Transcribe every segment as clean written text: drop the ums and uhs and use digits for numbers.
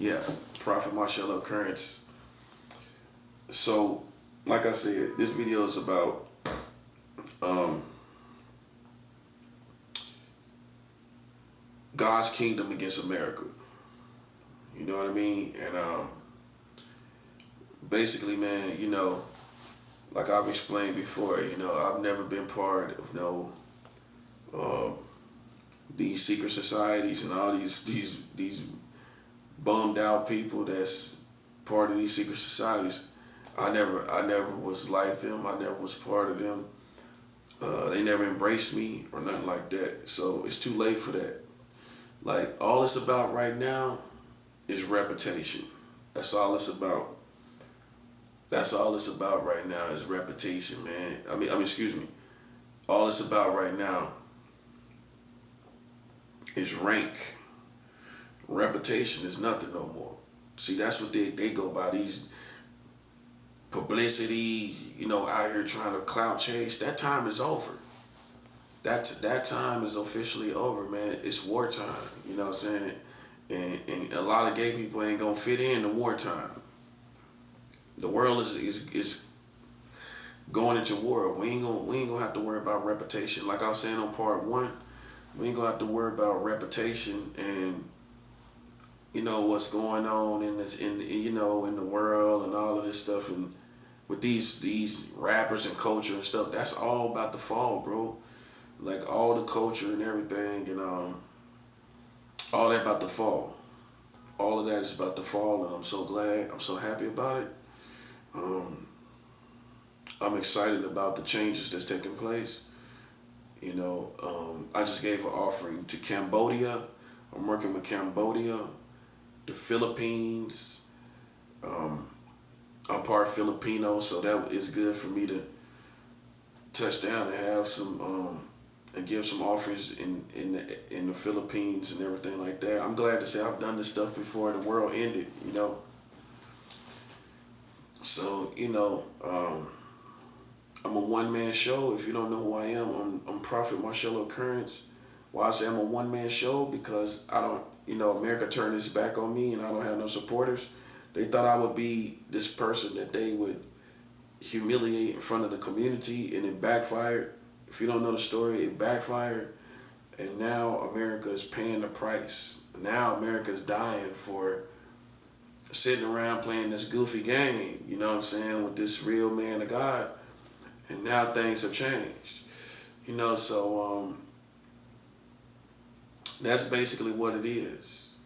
Yeah, Prophet Marshall Occurrence. So, like I said, this video is about um, God's kingdom against America. You know what I mean? And basically, man, like I've explained before, I've never been part of no uh, these secret societies and all these bummed out people that's part of these secret societies. I never was like them. I never was part of them. They never embraced me or nothing like that. So it's too late for that. Like all it's about right now is reputation. That's all it's about. That's all it's about right now is reputation, man. Excuse me. All it's about right now is rank. Reputation is nothing no more. See, that's what they go by. These publicity, out here trying to clout chase. That time is over. That time is officially over, man. It's wartime. You know what I'm saying? And a lot of gay people ain't gonna fit in the wartime. The world is going into war. We ain't gonna have to worry about reputation. Like I was saying on part one, we ain't gonna have to worry about reputation and what's going on in the world and all of this stuff, and with these rappers and culture and stuff. That's all about to fall, bro. Like all the culture and everything and all that about to fall. All of that is about to fall, and I'm so glad. I'm so happy about it. I'm excited about the changes that's taking place. I just gave an offering to Cambodia. I'm working with Cambodia, the Philippines. I'm part Filipino, so that is good for me to touch down and have some and give some offerings in the Philippines and everything like that. I'm glad to say I've done this stuff before the world ended. So I'm a one-man show. If you don't know who I am, I'm Prophet Marshall Occurrence. Why I say I'm a one-man show? Because I don't, America turned its back on me and I don't have no supporters. They thought I would be this person that they would humiliate in front of the community, and it backfired. If you don't know the story, it backfired. And now America is paying the price. Now America is dying for sitting around playing this goofy game, you know what I'm saying, with this real man of God. And now things have changed. So that's basically what it is.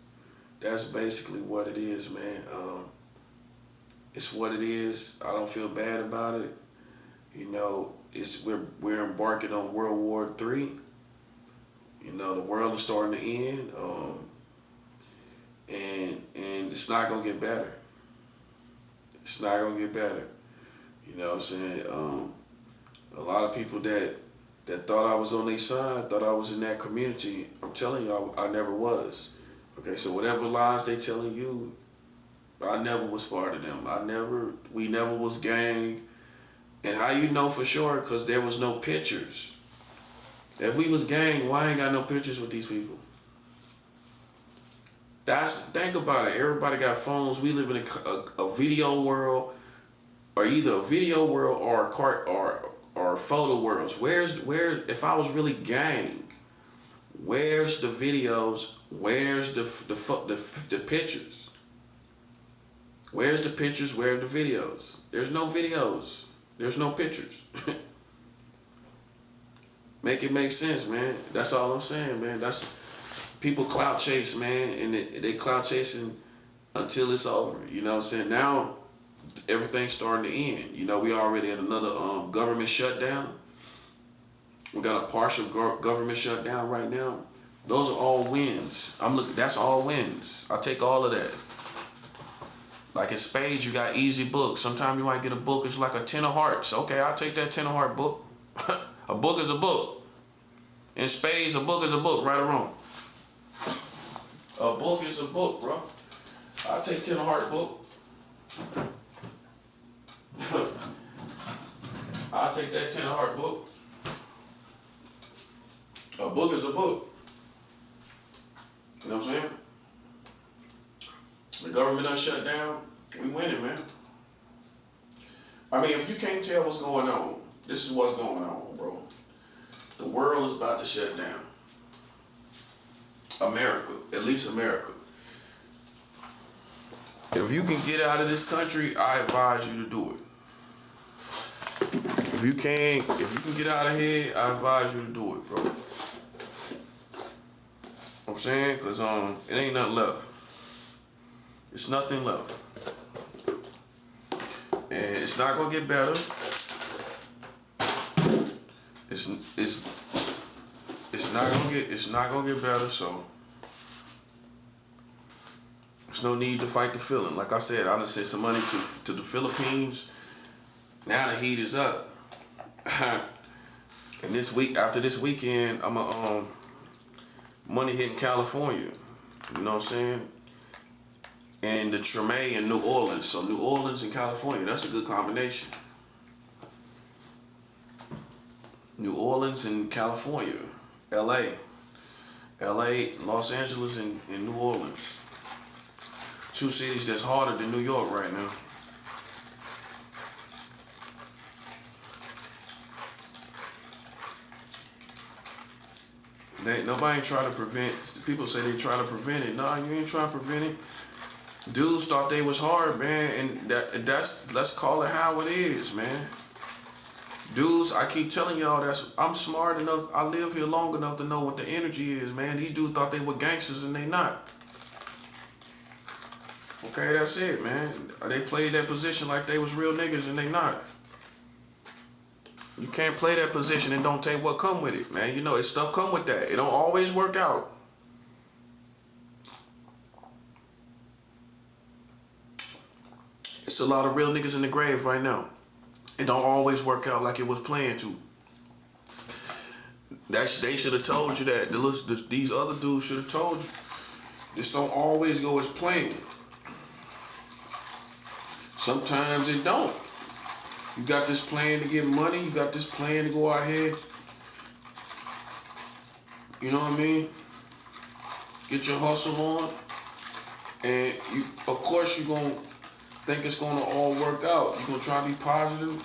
That's basically what it is, man. It's what it is. I don't feel bad about it. We're embarking on World War III. The world is starting to end. And it's not gonna get better. It's not gonna get better. You know what I'm saying? A lot of people that thought I was on their side, thought I was in that community. I'm telling you, I never was. Okay, so whatever lies they telling you, I never was part of them. We never was gang. And how you know for sure? Because there was no pictures. If we was gang, why ain't got no pictures with these people? Think about it. Everybody got phones. We live in a video world, or either a video world or or photo worlds. If I was really gang, where's the videos? Where's the pictures? Where's the pictures? Where are the videos? There's no videos. There's no pictures. Make it make sense, man. That's all I'm saying, man. That's people clout chase, man, and they clout chasing until it's over. You know what I'm saying? Now everything's starting to end. We already in another government shutdown. We got a partial government shutdown right now. Those are all wins. That's all wins. I take all of that. Like in spades, you got easy books. Sometimes you might get a book, it's like a 10 of hearts. Okay, I'll take that 10 of heart book. A book is a book. In spades, a book is a book, right or wrong. A book is a book, bro. I'll take 10 of heart book. I'll take that 10 of heart book. A book is a book. You know what I'm saying? government done shut down, we winning, man. I mean, if you can't tell what's going on, this is what's going on, bro. The world is about to shut down. America, at least America. If you can get out of this country, I advise you to do it. If you can get out of here, I advise you to do it, bro. You know what I'm saying? Cause it ain't nothing left. It's nothing left. And it's not gonna get better. It's not gonna get better, so there's no need to fight the feeling. Like I said, I done sent some money to the Philippines. Now the heat is up. And after this weekend, I'm money hitting California. You know what I'm saying? And the Treme in New Orleans. So New Orleans and California, that's a good combination. New Orleans and California. LA, Los Angeles, and New Orleans. Two cities that's harder than New York right now. Nobody ain't trying to prevent. People say they try to prevent it. Nah, you ain't trying to prevent it. Dudes thought they was hard, man, and that's let's call it how it is, man. Dudes, I keep telling y'all I'm smart enough. I live here long enough to know what the energy is, man. These dudes thought they were gangsters and they not. Okay, that's it, man. They played that position like they was real niggas and they not. You can't play that position and don't take what come with it, man. You know, stuff come with that. It don't always work out. It's a lot of real niggas in the grave right now. It don't always work out like it was planned to. They should have told you that. These other dudes should have told you. This don't always go as planned. Sometimes it don't. You got this plan to get money. You got this plan to go out here. You know what I mean? Get your hustle on. And of course you're going to think it's going to all work out. You're going to try to be positive.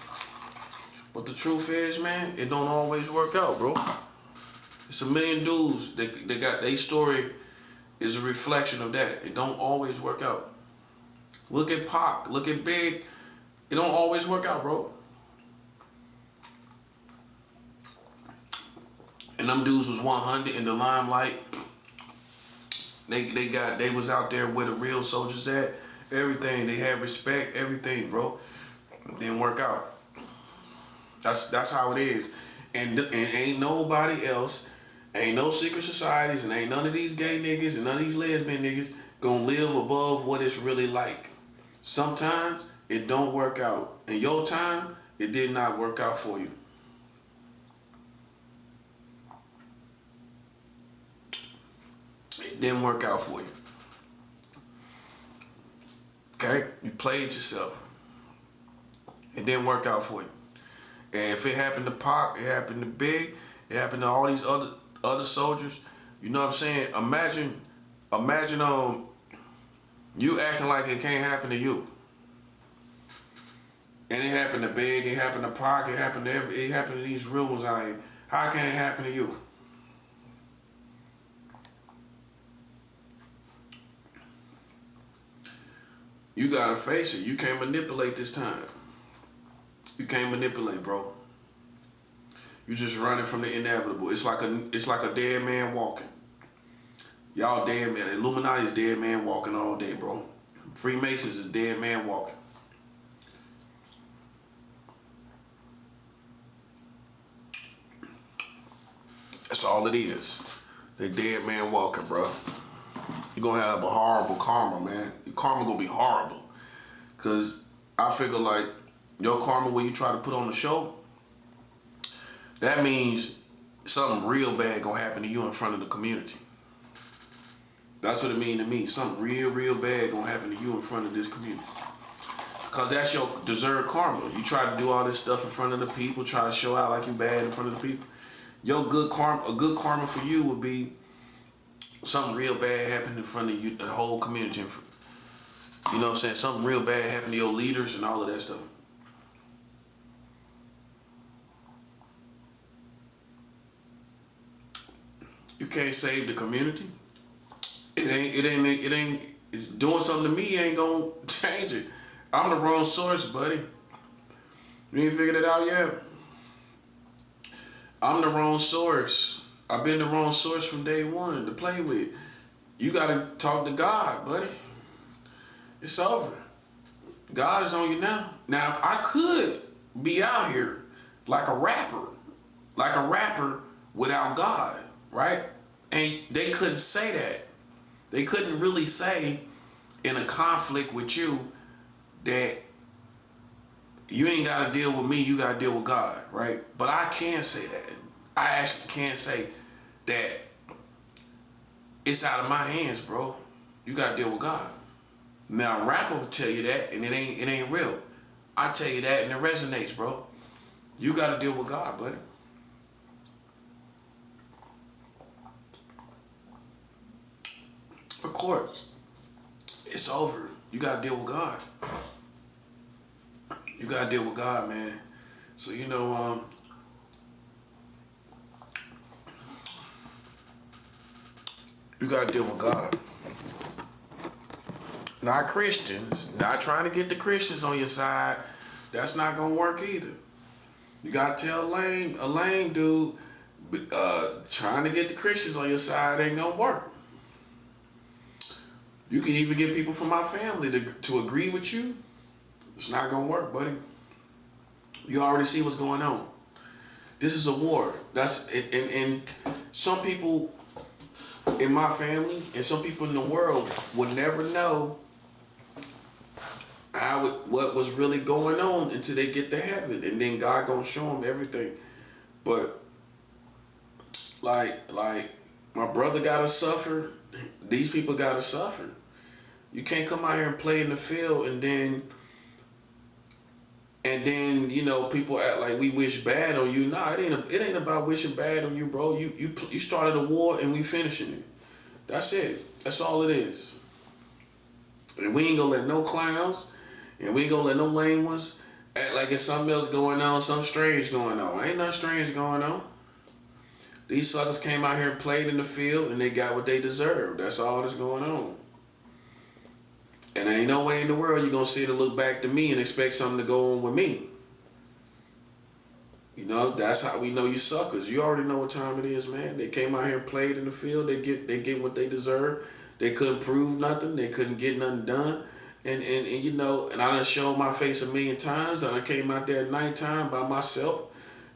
But the truth is, man, it don't always work out, bro. It's a million dudes. They got their story is a reflection of that. It don't always work out. Look at Pac. Look at Big. It don't always work out, bro. And them dudes was 100 in the limelight. They was out there where the real soldiers at. Everything. They had respect. Everything, bro. It didn't work out. That's how it is. And ain't nobody else, ain't no secret societies, and ain't none of these gay niggas and none of these lesbian niggas gonna live above what it's really like. Sometimes it don't work out. In your time, it did not work out for you. It didn't work out for you. Okay? You played yourself. It didn't work out for you. And if it happened to Pac, it happened to Big, it happened to all these other soldiers, you know what I'm saying? Imagine you acting like it can't happen to you. And it happened to Big, it happened to Pac, it happened to these real ones out here. How can it happen to you? You gotta face it. You can't manipulate this time. You can't manipulate, bro. You just running from the inevitable. It's like a dead man walking. Y'all dead man. Illuminati is dead man walking all day, bro. Freemasons is dead man walking. That's all it is. They dead man walking, bro. You're gonna have a horrible karma, man. Your karma gonna be horrible. Cause I figure like your karma when you try to put on the show, that means something real bad gonna happen to you in front of the community. That's what it means to me. Something real bad gonna happen to you in front of this community. Cause that's your deserved karma. You try to do all this stuff in front of the people, try to show out like you bad in front of the people. A good karma for you would be something real bad happened in front of you, the whole community. You know what I'm saying? Something real bad happened to your leaders and all of that stuff. You can't save the community. It ain't doing something to me ain't gonna change it. I'm the wrong source, buddy. You ain't figured it out yet? I'm the wrong source. I've been the wrong source from day one to play with. You gotta talk to God, buddy. It's over. God is on you now. Now, I could be out here like a rapper without God, right? And they couldn't say that. They couldn't really say in a conflict with you that you ain't got to deal with me, you got to deal with God, right? But I can say that. I actually can say that it's out of my hands, bro. You got to deal with God. Now, rapper will tell you that, and it ain't real. I tell you that, and it resonates, bro. You got to deal with God, buddy. Of course, it's over. You got to deal with God. You got to deal with God, man. So, you know, you got to deal with God. Not Christians. Not trying to get the Christians on your side. That's not going to work either. You got to tell a lame dude, trying to get the Christians on your side ain't going to work. You can even get people from my family to agree with you. It's not going to work, buddy. You already see what's going on. This is a war. And some people in my family and some people in the world will never know what was really going on until they get to heaven, and then God gonna show them everything. But like my brother gotta suffer. These people gotta suffer. You can't come out here and play in the field and then you know people act like we wish bad on you. Nah, it ain't about wishing bad on you, bro. You started a war and we finishing it. That's it. That's all it is. And we ain't gonna let no clowns and we ain't gonna let no lame ones act like it's something else going on, something strange going on. Ain't nothing strange going on. These suckers came out here and played in the field and they got what they deserved. That's all that's going on. And there ain't no way in the world you're gonna sit and look back to me and expect something to go on with me. You know, that's how we know you suckers. You already know what time it is, man. They came out here and played in the field. They get what they deserve. They couldn't prove nothing. They couldn't get nothing done. And you know, and I done showed my face a million times. And I came out there at nighttime by myself.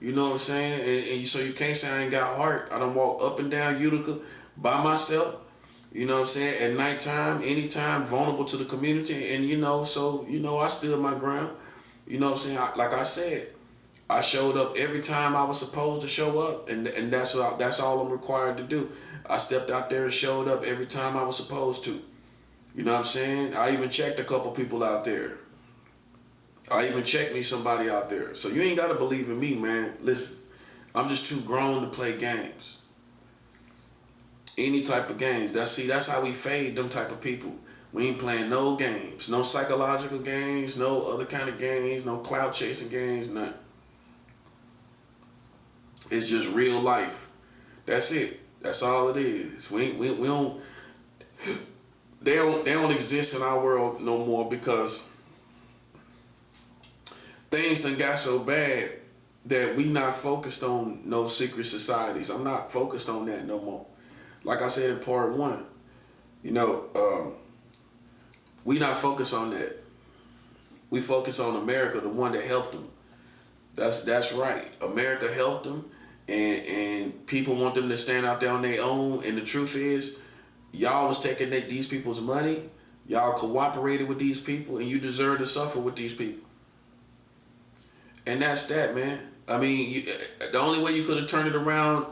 You know what I'm saying? And so you can't say I ain't got heart. I done walked up and down Utica by myself. You know what I'm saying? At nighttime, anytime, vulnerable to the community. And you know, so, you know, I stood my ground. You know what I'm saying? Like I said, I showed up every time I was supposed to show up, and that's all I'm required to do. I stepped out there and showed up every time I was supposed to. You know what I'm saying? I even checked a couple people out there. I even checked me somebody out there. So you ain't gotta believe in me, man. Listen, I'm just too grown to play games. Any type of games. That's how we fade them type of people. We ain't playing no games. No psychological games, no other kind of games, no clout chasing games, nothing. It's just real life. That's it. That's all it is. We don't. They don't exist in our world no more because things done got so bad that we not focused on no secret societies. I'm not focused on that no more. Like I said in part one, you know, we not focused on that. We focus on America, the one that helped them. That's right. America helped them. And people want them to stand out there on their own. And the truth is, y'all was taking these people's money. Y'all cooperated with these people, and you deserve to suffer with these people. And that's that, man. I mean, the only way you could have turned it around,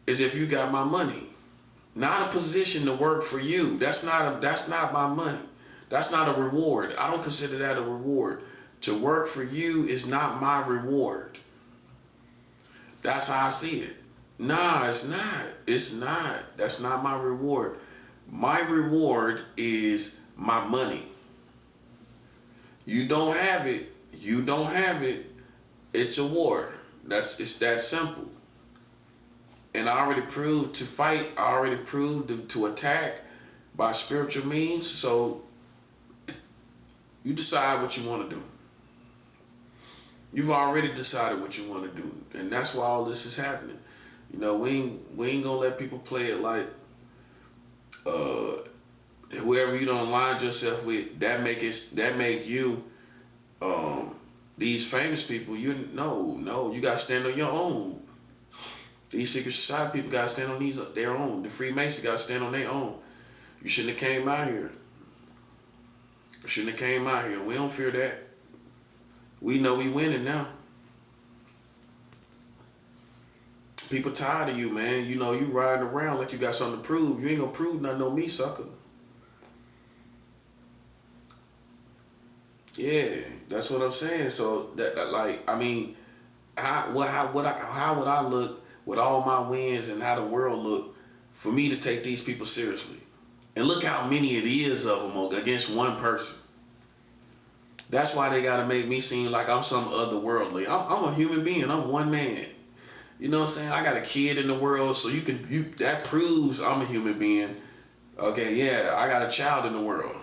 is if you got my money. Not a position to work for you. That's not my money. That's not a reward. I don't consider that a reward. To work for you is not my reward. That's how I see it. Nah, it's not. It's not. That's not my reward. My reward is my money. You don't have it. You don't have it. It's a war. It's that simple. And I already proved to fight. I already proved to attack by spiritual means. So you decide what you want to do. You've already decided what you want to do, and that's why all this is happening. You know, we ain't gonna let people play it like whoever you don't align yourself with. That make you these famous people. No, you gotta stand on your own. These secret society people gotta stand on their own. The Freemasons gotta stand on their own. You shouldn't have came out here. You shouldn't have came out here. We don't fear that. We know we winning now. People tired of you, man. You know, you riding around like you got something to prove. You ain't gonna prove nothing on me, sucker. Yeah, that's what I'm saying. So that like, I mean, how would I look with all my wins and how the world look for me to take these people seriously? And look how many it is of them against one person. That's why they gotta make me seem like I'm some otherworldly. I'm a human being. I'm one man. You know what I'm saying? I got a kid in the world, so that proves I'm a human being. Okay, yeah, I got a child in the world.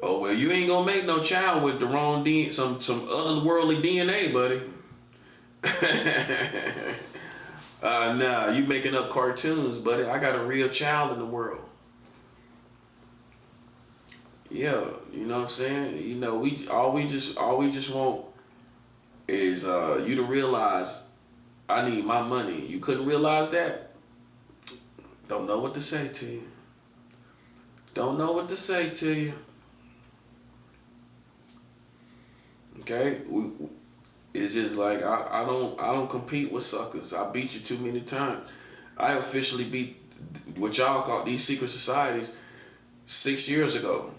Oh well, you ain't gonna make no child with the wrong some otherworldly DNA, buddy. Nah, you making up cartoons, buddy. I got a real child in the world. Yeah, you know what I'm saying? You know, we just want is you to realize I need my money. You couldn't realize that? Don't know what to say to you. Don't know what to say to you. Okay? It's just like I don't compete with suckers. I beat you too many times. I officially beat what y'all call these secret societies 6 years ago.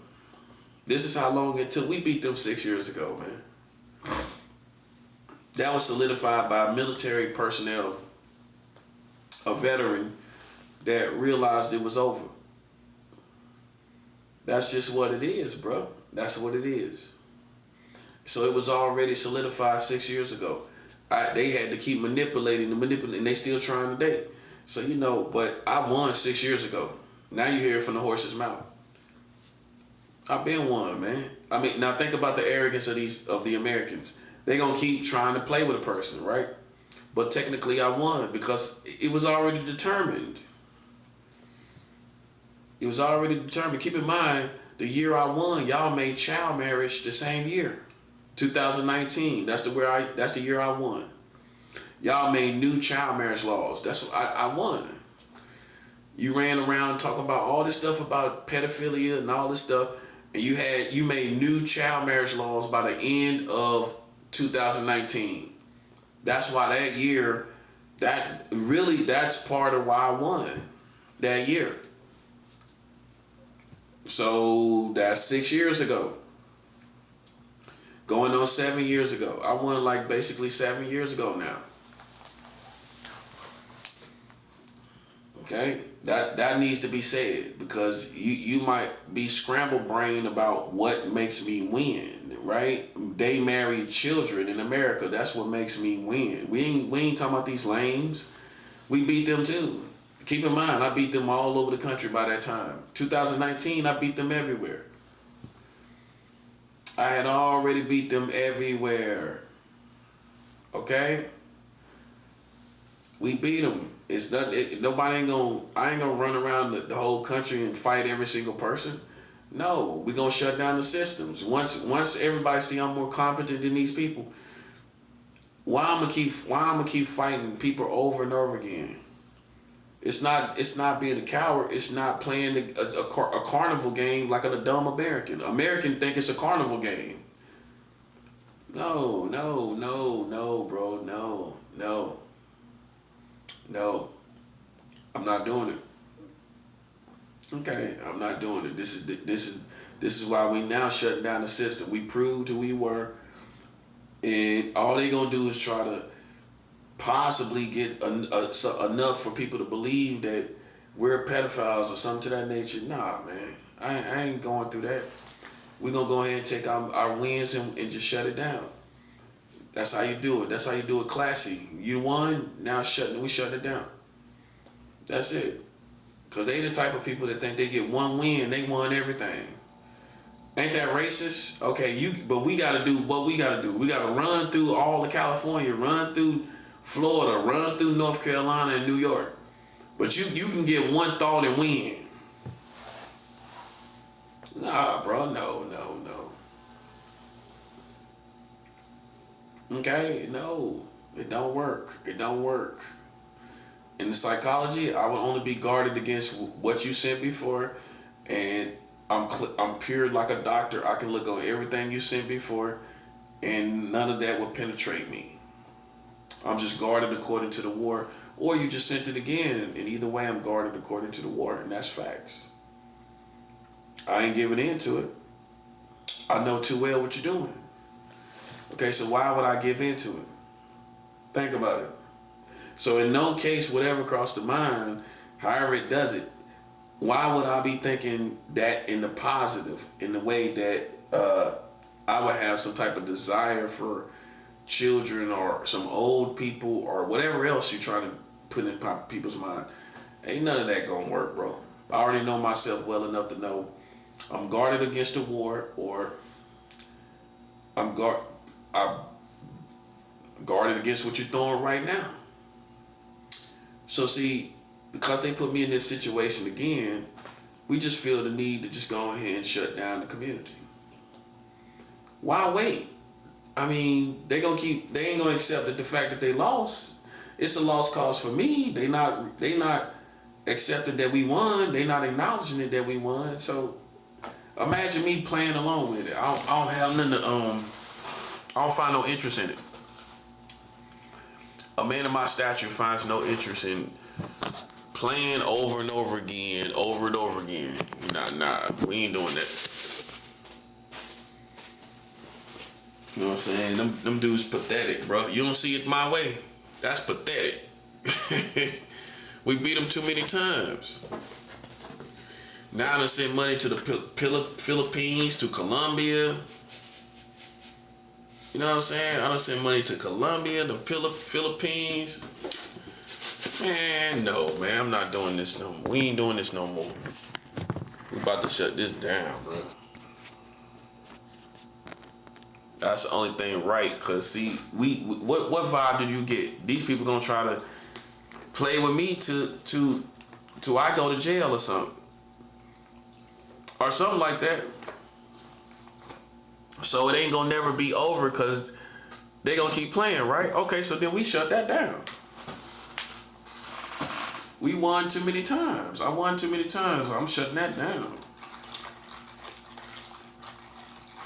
This is how long it took. We beat them 6 years ago, man. That was solidified by military personnel, a veteran that realized it was over. That's just what it is, bro. That's what it is. So it was already solidified 6 years ago. They had to keep manipulating, and they still trying today. So you know, but I won 6 years ago. Now you hear it from the horse's mouth. I've been one, man. I mean, now think about the arrogance of the Americans. They gonna keep trying to play with a person, right? But technically I won because it was already determined. It was already determined. Keep in mind, the year I won, y'all made child marriage the same year. 2019. That's the year I won. Y'all made new child marriage laws. That's what I won. You ran around talking about all this stuff about pedophilia and all this stuff, and you made new child marriage laws by the end of 2019. That's why that year, that's part of why I won that year. So that's 6 years ago. Going on 7 years ago. I won like basically 7 years ago now. Okay? That needs to be said because you might be scrambled brain about what makes me win, right? They married children in America. That's what makes me win. We ain't talking about these lames. We beat them too. Keep in mind, I beat them all over the country by that time. 2019, I beat them everywhere. I had already beat them everywhere. Okay? We beat them. It's not. Nobody ain't gonna. I ain't gonna run around the whole country and fight every single person. No, we gonna shut down the systems. Once everybody see I'm more competent than these people, why I'm gonna keep fighting people over and over again? It's not being a coward. It's not playing a carnival game like a dumb American. American think it's a carnival game. No, bro. No. I'm not doing it. Okay, I'm not doing it. This is why we now shutting down the system. We proved who we were, and all they gonna do is try to possibly get enough for people to believe that we're pedophiles or something to that nature. Nah, man, I ain't going through that. We're gonna go ahead and take our wins and just shut it down. That's how you do it. That's how you do it classy. You won, now we shutting it down. That's it. Cause they the type of people that think they get one win, they won everything. Ain't that racist? Okay, but we gotta do what we gotta do. We gotta run through all of California, run through Florida, run through North Carolina and New York. But you can get one thought and win. Nah, bro, no. Okay, no, it don't work. It don't work. In the psychology, I will only be guarded against what you sent before, and I'm pure like a doctor. I can look on everything you sent before, and none of that will penetrate me. I'm just guarded according to the war, or you just sent it again, and either way, I'm guarded according to the war, and that's facts. I ain't giving in to it. I know too well what you're doing. Okay, so why would I give in to it? Think about it. So in no case would ever cross the mind, however it does it, why would I be thinking that in the positive, in the way that I would have some type of desire for children or some old people or whatever else you're trying to put in people's mind? Ain't none of that gonna work, bro. I already know myself well enough to know I'm guarded against the war, or I'm guarded against what you're throwing right now. So see, because they put me in this situation again, we just feel the need to just go ahead and shut down the community. Why wait? I mean, they ain't gonna accept that the fact that they lost, it's a lost cause for me. They not accepting that we won. They not acknowledging it that we won. So imagine me playing along with it. I don't have nothing to I don't find no interest in it. A man of my stature finds no interest in playing over and over again, over and over again. Nah, we ain't doing that. You know what I'm saying? Them dudes pathetic, bro. You don't see it my way. That's pathetic. We beat them too many times. Now I done send money to the Philippines, to Colombia. You know what I'm saying? I done send money to Colombia, the Philippines. Man, no, man, I'm not doing this no more. We ain't doing this no more. We about to shut this down, bro. That's the only thing right, cause see, what vibe did you get? These people gonna try to play with me to I go to jail or something like that. So it ain't gonna never be over, cause they gonna keep playing, right? Okay, so then we shut that down. We won too many times. I won too many times. So I'm shutting that down.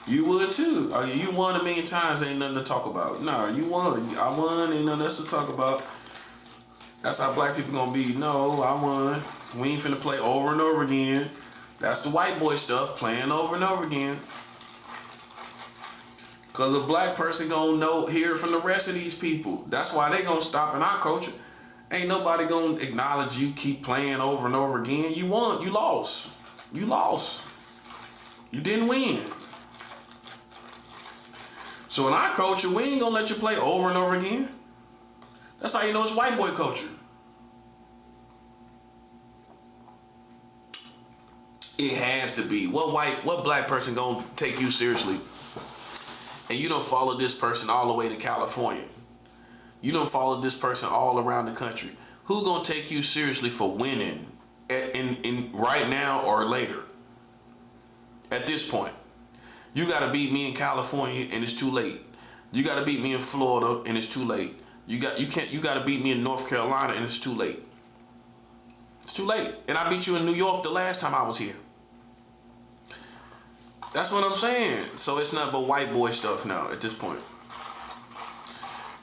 You would too. You won 1,000,000 times. Ain't nothing to talk about. Nah, you won. I won. Ain't nothing else to talk about. That's how black people gonna be. No, I won. We ain't finna play over and over again. That's the white boy stuff. Playing over and over again. Cause a black person gonna hear from the rest of these people. That's why they gonna stop in our culture. Ain't nobody gonna acknowledge you keep playing over and over again. You won. You lost. You lost. You didn't win. So in our culture, we ain't gonna let you play over and over again. That's how you know it's white boy culture. It has to be. What black person gonna take you seriously? And you don't follow this person all the way to California. You don't follow this person all around the country. Who gonna take you seriously for winning in right now or later? At this point, you gotta beat me in California and it's too late. You gotta beat me in Florida and it's too late. You gotta beat me in North Carolina and it's too late. It's too late. And I beat you in New York the last time I was here. That's what I'm saying. So it's not but white boy stuff now at this point.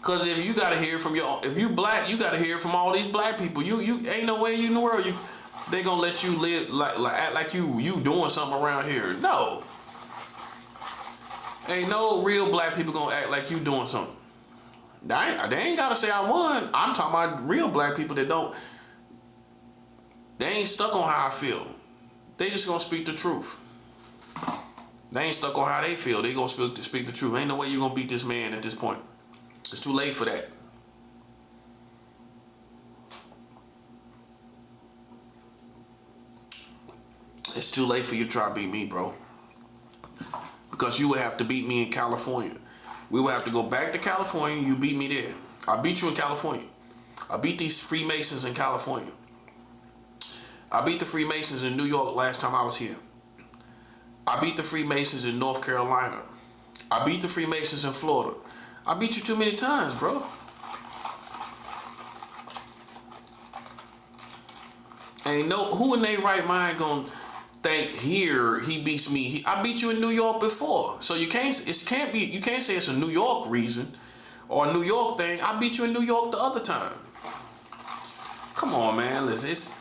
Cause if you gotta hear from if you black, you gotta hear from all these black people. You ain't no way in the world they gonna let you live act like you doing something around here. No. Ain't no real black people gonna act like you doing something. They ain't gotta say I won. I'm talking about real black people that They ain't stuck on how I feel. They just gonna speak the truth. They ain't stuck on how they feel. They gonna speak the truth. Ain't no way you gonna beat this man at this point. It's too late for that. It's too late for you to try to beat me, bro. Because you would have to beat me in California. We would have to go back to California. You beat me there. I beat you in California. I beat these Freemasons in California. I beat the Freemasons in New York last time I was here. I beat the Freemasons in North Carolina. I beat the Freemasons in Florida. I beat you too many times, bro. Ain't no who in their right mind gonna think here he beats me. I beat you in New York before, so you can't say it's a New York reason or a New York thing. I beat you in New York the other time. Come on, man. Listen,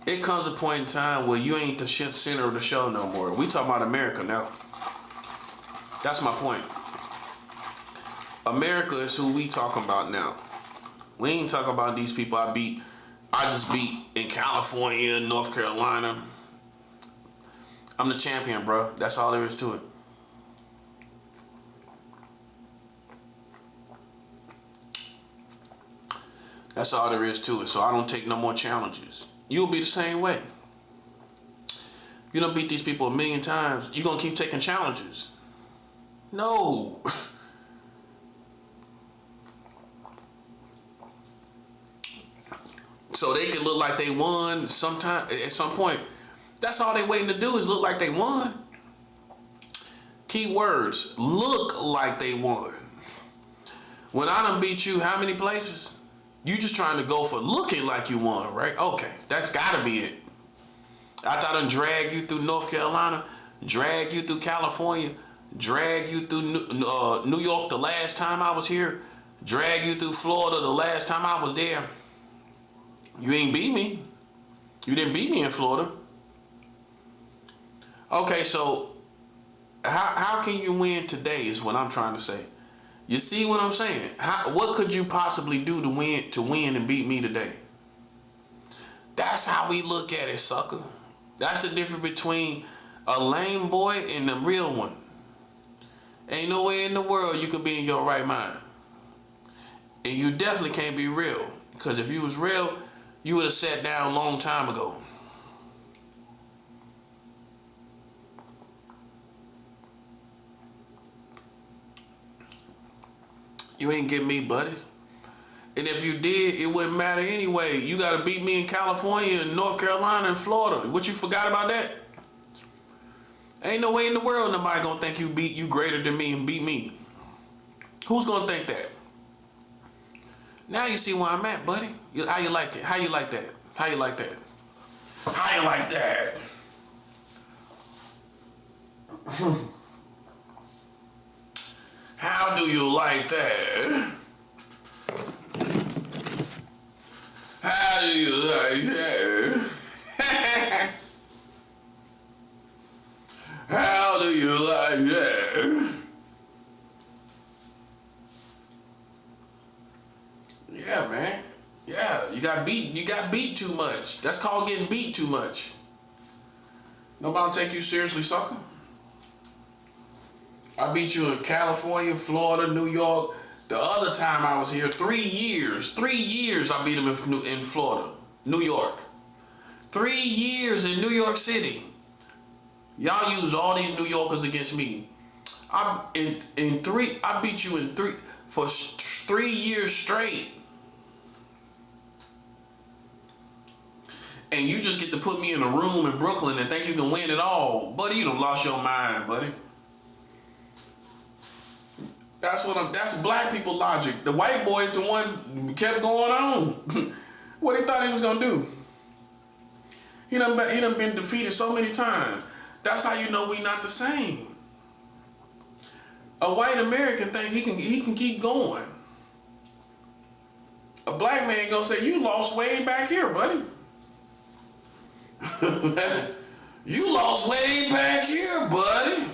it comes a point in time where you ain't the center of the show no more. We talking about America now. That's my point. America is who we talking about now. We ain't talking about these people I just beat in California, North Carolina. I'm the champion, bro. That's all there is to it. That's all there is to it. So I don't take no more challenges. You'll be the same way. You done beat these people a million times. You gonna keep taking challenges? No. So they can look like they won sometime at some point. That's all they waiting to do is look like they won. Key words, look like they won. When I done beat you, how many places? You just trying to go for looking like you won, right? Okay, that's gotta be it. After I done drag you through North Carolina, drag you through California, drag you through New York the last time I was here, drag you through Florida the last time I was there. You ain't beat me. You didn't beat me in Florida. Okay, so how can you win today is what I'm trying to say. You see what I'm saying? What could you possibly do to win and beat me today? That's how we look at it, sucker. That's the difference between a lame boy and the real one. Ain't no way in the world you could be in your right mind. And you definitely can't be real. Because if you was real, you would have sat down a long time ago. You ain't get me, buddy. And if you did, it wouldn't matter anyway. You got to beat me in California and North Carolina and Florida. What, you forgot about that? Ain't no way in the world nobody gonna think you greater than me and beat me. Who's gonna think that? Now you see where I'm at, buddy. How you like it? How you like that? How you like that? How you like that? How do you like that? How do you like that? How do you like that? Yeah, man. Yeah, you got beat too much. That's called getting beat too much. Nobody take you seriously, sucker. I beat you in California, Florida, New York. The other time I was here, 3 years. 3 years I beat him in Florida, New York. 3 years in New York City. Y'all use all these New Yorkers against me. I beat you for 3 years straight. And you just get to put me in a room in Brooklyn and think you can win it all. Buddy, you done lost your mind, buddy. That's black people logic. The white boy's the one kept going on. What he thought he was gonna do? He done been defeated so many times. That's how you know we not the same. A white American think he can keep going. A black man gonna say, you lost way back here, buddy. You lost way back here, buddy.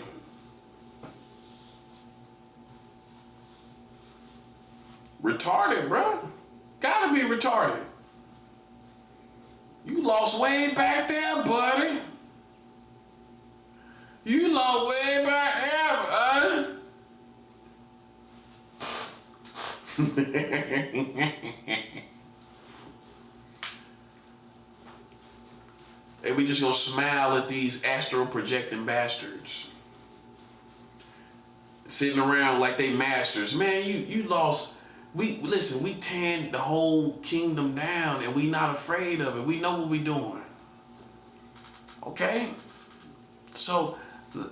Retarded, bro. Gotta be retarded. You lost way back there, buddy. You lost way back there, And we just gonna smile at these astral projecting bastards. Sitting around like they masters. Man, you lost. We listen, we tearing the whole kingdom down and we not afraid of it. We know what we doing. Okay? So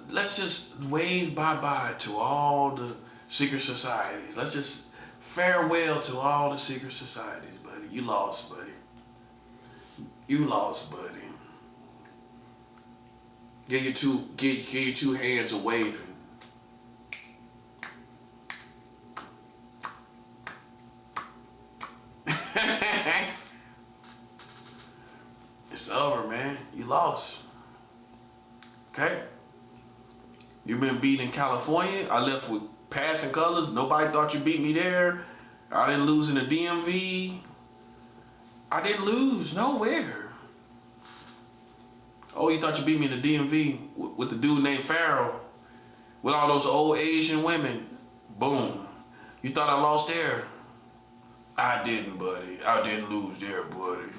let's just wave bye-bye to all the secret societies. Let's just farewell to all the secret societies, buddy. You lost, buddy. You lost, buddy. Get your two hands a waving. It's over, man. You lost. Okay? You've been beat in California. I left with passing colors. Nobody thought you beat me there. I didn't lose in the DMV. I didn't lose nowhere. Oh, you thought you beat me in the DMV with the dude named Pharaoh, with all those old Asian women. Boom. You thought I lost there. I didn't, buddy. I didn't lose there, buddy.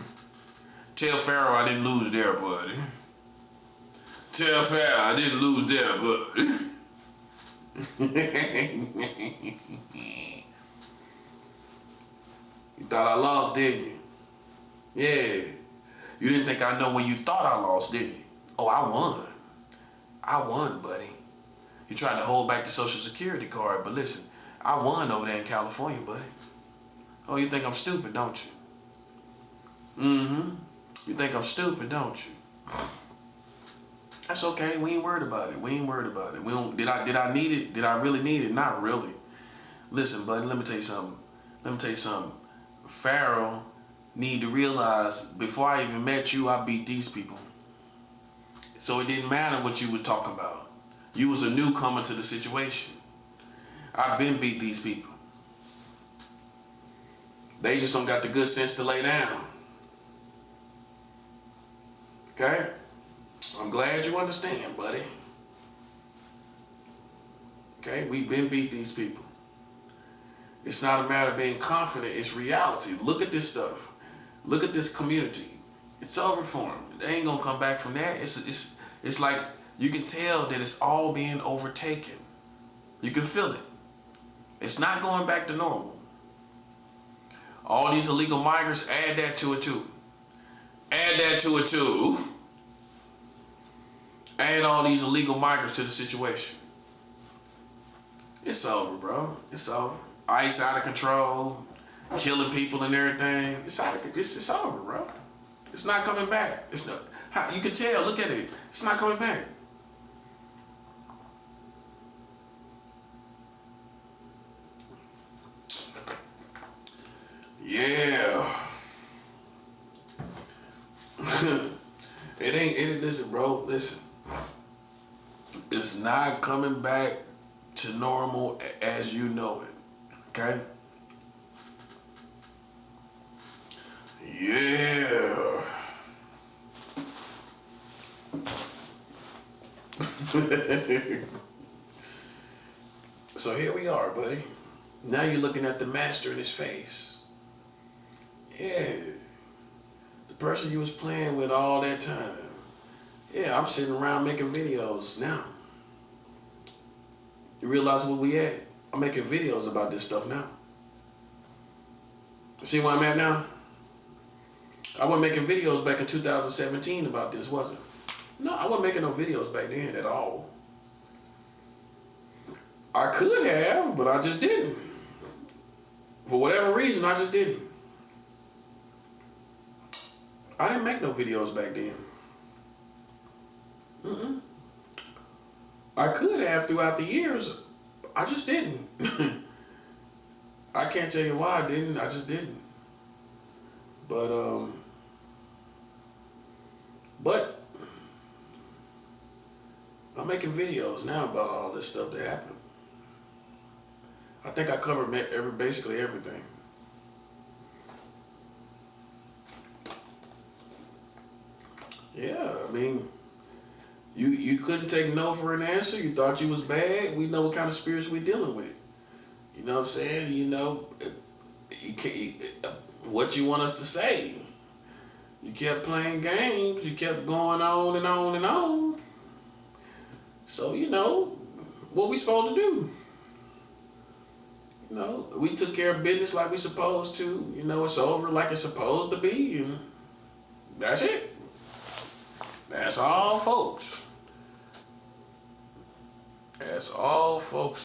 Tell Pharaoh I didn't lose there, buddy. Tell Pharaoh I didn't lose there, buddy. You thought I lost, didn't you? Yeah. You didn't think I know when you thought I lost, didn't you? Oh, I won. I won, buddy. You tried to hold back the Social Security card, but listen, I won over there in California, buddy. Oh, you think I'm stupid, don't you? Mm-hmm. You think I'm stupid, don't you? That's okay. We ain't worried about it. We ain't worried about it. We don't. Did I need it? Did I really need it? Not really. Listen, buddy. Let me tell you something. Pharaoh need to realize before I even met you, I beat these people. So it didn't matter what you was talking about. You was a newcomer to the situation. I've been beat these people. They just don't got the good sense to lay down. Okay? I'm glad you understand, buddy. Okay? We've been beat these people. It's not a matter of being confident, it's reality. Look at this stuff. Look at this community. It's over for them. They ain't gonna come back from that. It's like you can tell that it's all being overtaken. You can feel it. It's not going back to normal. All these illegal migrants, add that to it too. Add that to it too. Add all these illegal migrants to the situation. It's over, bro. It's over. ICE out of control, killing people and everything. It's over, bro. It's not coming back. It's not. You can tell. Look at it. It's not coming back. Yeah. Listen, bro. Listen. It's not coming back to normal as you know it. Okay? Yeah. So here we are, buddy. Now you're looking at the master in his face. Yeah. The person you was playing with all that time. Yeah, I'm sitting around making videos now. You realize where we at? I'm making videos about this stuff now. See where I'm at now? I wasn't making videos back in 2017 about this, was it? No, I wasn't making no videos back then at all. I could have, but I just didn't. For whatever reason, I just didn't. I didn't make no videos back then. I could have throughout the years. I just didn't. I can't tell you why I didn't. I just didn't. But I'm making videos now about all this stuff that happened. I think I covered basically everything. I mean, you couldn't take no for an answer. You thought you was bad. We know what kind of spirits we dealing with. You know what I'm saying? You know, you can't, what you want us to say. You kept playing games. You kept going on and on and on. So, you know, what we supposed to do? You know, we took care of business like we supposed to. You know, it's over like it's supposed to be. And that's it. That's all, folks. That's all, folks.